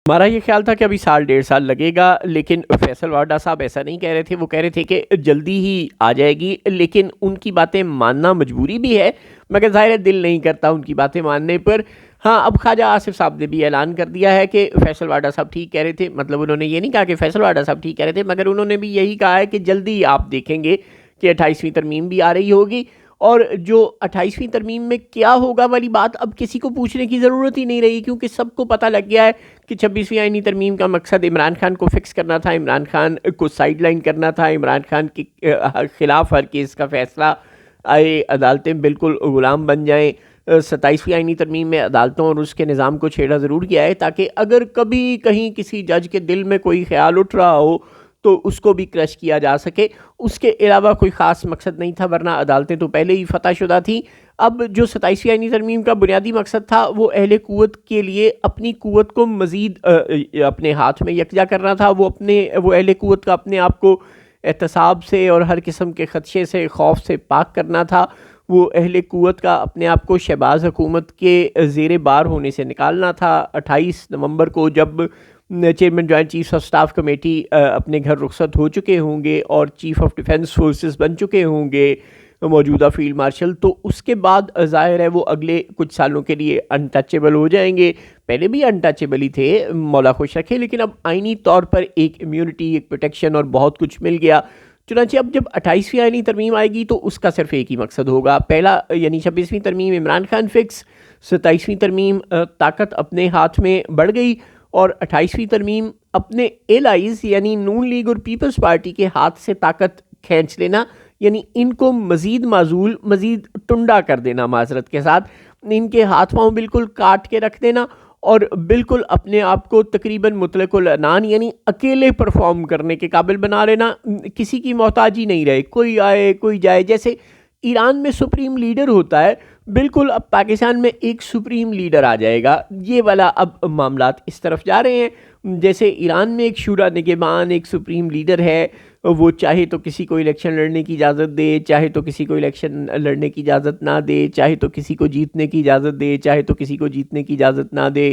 ہمارا یہ خیال تھا کہ ابھی سال ڈیڑھ سال لگے گا، لیکن فیصل وارڈا صاحب ایسا نہیں کہہ رہے تھے، وہ کہہ رہے تھے کہ جلدی ہی آ جائے گی، لیکن ان کی باتیں ماننا مجبوری بھی ہے، مگر ظاہر ہے دل نہیں کرتا ان کی باتیں ماننے پر۔ ہاں، اب خواجہ آصف صاحب نے بھی اعلان کر دیا ہے کہ فیصل وارڈا صاحب ٹھیک کہہ رہے تھے، مطلب انہوں نے یہ نہیں کہا کہ فیصل وارڈا صاحب ٹھیک کہہ رہے تھے، مگر انہوں نے بھی یہی کہا ہے کہ جلدی آپ دیکھیں گے کہ 28ویں ترمیم بھی آ رہی ہوگی، اور جو 28ویں ترمیم میں کیا ہوگا والی بات اب کسی کو پوچھنے کی ضرورت ہی نہیں رہی، کیونکہ سب کو پتہ لگ گیا ہے کہ 26ویں آئینی ترمیم کا مقصد عمران خان کو فکس کرنا تھا، عمران خان کو سائیڈ لائن کرنا تھا، عمران خان کے خلاف ہر کیس کا فیصلہ آئے، عدالتیں بالکل غلام بن جائیں۔ 27ویں آئینی ترمیم میں عدالتوں اور اس کے نظام کو چھیڑا ضرور کیا ہے تاکہ اگر کبھی کہیں کسی جج کے دل میں کوئی خیال اٹھ رہا ہو تو اس کو بھی کرش کیا جا سکے، اس کے علاوہ کوئی خاص مقصد نہیں تھا، ورنہ عدالتیں تو پہلے ہی فتح شدہ تھیں۔ اب جو 27ویں آئینی ترمیم کا بنیادی مقصد تھا وہ اہل قوت کے لیے اپنی قوت کو مزید اپنے ہاتھ میں یکجا کرنا تھا، وہ اہل قوت کا اپنے آپ کو احتساب سے اور ہر قسم کے خدشے سے، خوف سے پاک کرنا تھا، وہ اہل قوت کا اپنے آپ کو شہباز حکومت کے زیر بار ہونے سے نکالنا تھا۔ 28 نومبر کو جب chairman joint chief of staff committee اپنے گھر رخصت ہو چکے ہوں گے اور چیف آف ڈیفنس فورسز بن چکے ہوں گے موجودہ فیلڈ مارشل، تو اس کے بعد ظاہر ہے وہ اگلے کچھ سالوں کے لیے انٹچیبل ہو جائیں گے۔ پہلے بھی انٹچیبل ہی تھے، مولا خوش رکھے، لیکن اب آئینی طور پر ایک امیونٹی، ایک پروٹیکشن اور بہت کچھ مل گیا۔ چنانچہ اب جب 28ویں آئینی ترمیم آئے گی تو اس کا صرف ایک ہی مقصد ہوگا، پہلا یعنی 26ویں ترمیم عمران خان فکس، 27ویں ترمیم طاقت اپنے ہاتھ میں بڑھ گئی، اور 28ویں ترمیم اپنے ایلائز یعنی نون لیگ اور پیپلز پارٹی کے ہاتھ سے طاقت کھینچ لینا، یعنی ان کو مزید معزول، مزید ٹنڈا کر دینا، معذرت کے ساتھ ان کے ہاتھ پاؤں بالکل کاٹ کے رکھ دینا، اور بالکل اپنے آپ کو تقریباً مطلق العنان یعنی اکیلے پرفارم کرنے کے قابل بنا لینا، کسی کی محتاجی نہیں رہے، کوئی آئے کوئی جائے۔ جیسے ایران میں سپریم لیڈر ہوتا ہے، بالکل اب پاکستان میں ایک سپریم لیڈر آ جائے گا، یہ والا اب معاملات اس طرف جا رہے ہیں۔ جیسے ایران میں ایک شورا نگہبان، ایک سپریم لیڈر ہے، وہ چاہے تو کسی کو الیکشن لڑنے کی اجازت دے، چاہے تو کسی کو الیکشن لڑنے کی اجازت نہ دے، چاہے تو کسی کو جیتنے کی اجازت دے، چاہے تو کسی کو جیتنے کی اجازت نہ دے،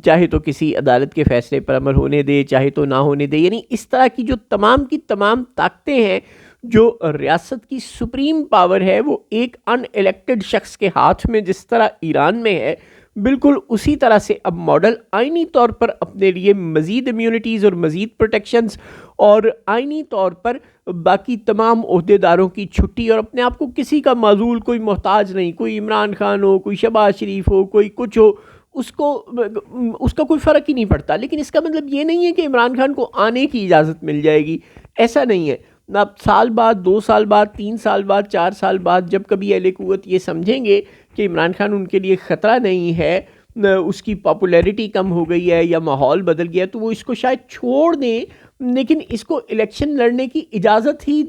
چاہے تو کسی عدالت کے فیصلے پر عمل ہونے دے، چاہے تو نہ ہونے دے، یعنی اس طرح کی جو تمام کی تمام طاقتیں ہیں، جو ریاست کی سپریم پاور ہے، وہ ایک ان الیکٹڈ شخص کے ہاتھ میں جس طرح ایران میں ہے، بالکل اسی طرح سے اب ماڈل آئینی طور پر اپنے لیے مزید امیونٹیز اور مزید پروٹیکشنز اور آئینی طور پر باقی تمام عہدیداروں کی چھٹی، اور اپنے آپ کو کسی کا معزول، کوئی محتاج نہیں، کوئی عمران خان ہو، کوئی شہباز شریف ہو، کوئی کچھ ہو، اس کا کوئی فرق ہی نہیں پڑتا۔ لیکن اس کا مطلب یہ نہیں ہے کہ عمران خان کو آنے کی اجازت مل جائے گی، ایسا نہیں ہے۔ اب سال بعد، 2 سال بعد، 3 سال بعد، 4 سال بعد جب کبھی اہل قوت یہ سمجھیں گے کہ عمران خان ان کے لیے خطرہ نہیں ہے، اس کی پاپولیرٹی کم ہو گئی ہے یا ماحول بدل گیا، تو وہ اس کو شاید چھوڑ دیں، لیکن اس کو الیکشن لڑنے کی اجازت ہی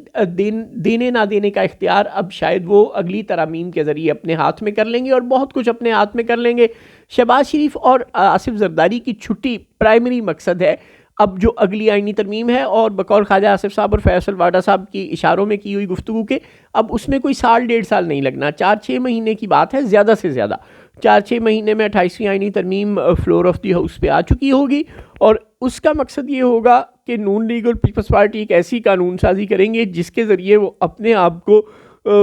دینے نہ دینے کا اختیار اب شاید وہ اگلی ترامیم کے ذریعے اپنے ہاتھ میں کر لیں گے، اور بہت کچھ اپنے ہاتھ میں کر لیں گے۔ شہباز شریف اور آصف زرداری کی چھٹی پرائمری مقصد ہے اب جو اگلی آئینی ترمیم ہے، اور بقول خواجہ آصف صاحب اور فیصل وارڈا صاحب کی اشاروں میں کی ہوئی گفتگو کے اب اس میں کوئی سال ڈیڑھ سال نہیں لگنا، 4-6 مہینے کی بات ہے، زیادہ سے زیادہ 4-6 مہینے میں 28ویں آئینی ترمیم فلور آف دی ہاؤس پہ آ چکی ہوگی، اور اس کا مقصد یہ ہوگا کہ نون لیگ اور پیپلز پارٹی ایک ایسی قانون سازی کریں گے جس کے ذریعے وہ اپنے آپ کو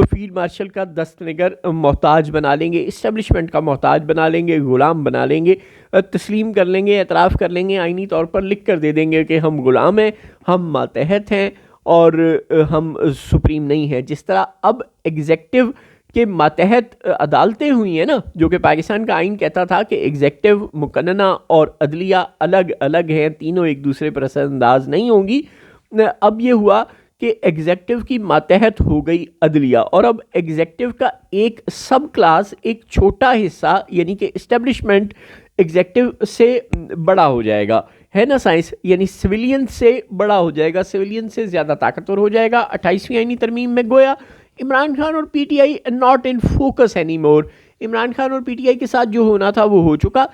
فیلڈ مارشل کا دست نگر محتاج بنا لیں گے، اسٹیبلشمنٹ کا محتاج بنا لیں گے، غلام بنا لیں گے، تسلیم کر لیں گے، اعتراف کر لیں گے، آئینی طور پر لکھ کر دے دیں گے کہ ہم غلام ہیں، ہم ماتحت ہیں، اور ہم سپریم نہیں ہیں۔ جس طرح اب ایگزیکٹو کے ماتحت عدالتیں ہوئی ہیں نا، جو کہ پاکستان کا آئین کہتا تھا کہ ایگزیکٹو، مقننہ اور عدلیہ الگ الگ ہیں، تینوں ایک دوسرے پر اثر انداز نہیں ہوں گی۔ اب یہ ہوا کہ ایگزیکٹو کی ماتحت ہو گئی عدلیہ، اور اب ایگزیکٹو کا ایک سب کلاس، ایک چھوٹا حصہ یعنی کہ اسٹیبلشمنٹ ایگزیکٹو سے بڑا ہو جائے گا، ہے نا سائنس، یعنی سویلین سے بڑا ہو جائے گا، سویلین سے زیادہ طاقتور ہو جائے گا۔ 28ویں آئینی ترمیم میں گویا عمران خان اور P T I not in focus any more, Imran Khan اور پی ٹی آئی کے ساتھ جو ہونا تھا وہ ہو چکا،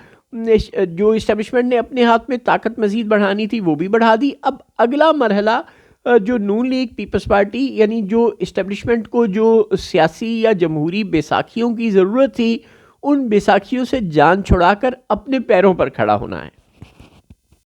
جو اسٹیبلشمنٹ نے اپنے ہاتھ میں طاقت مزید بڑھانی تھی وہ بھی بڑھا دی۔ اب اگلا مرحلہ جو نون لیگ، پیپلز پارٹی، یعنی جو اسٹیبلشمنٹ کو جو سیاسی یا جمہوری بیساکھیوں کی ضرورت تھی، ان بیساکھیوں سے جان چھڑا کر اپنے پیروں پر کھڑا ہونا ہے۔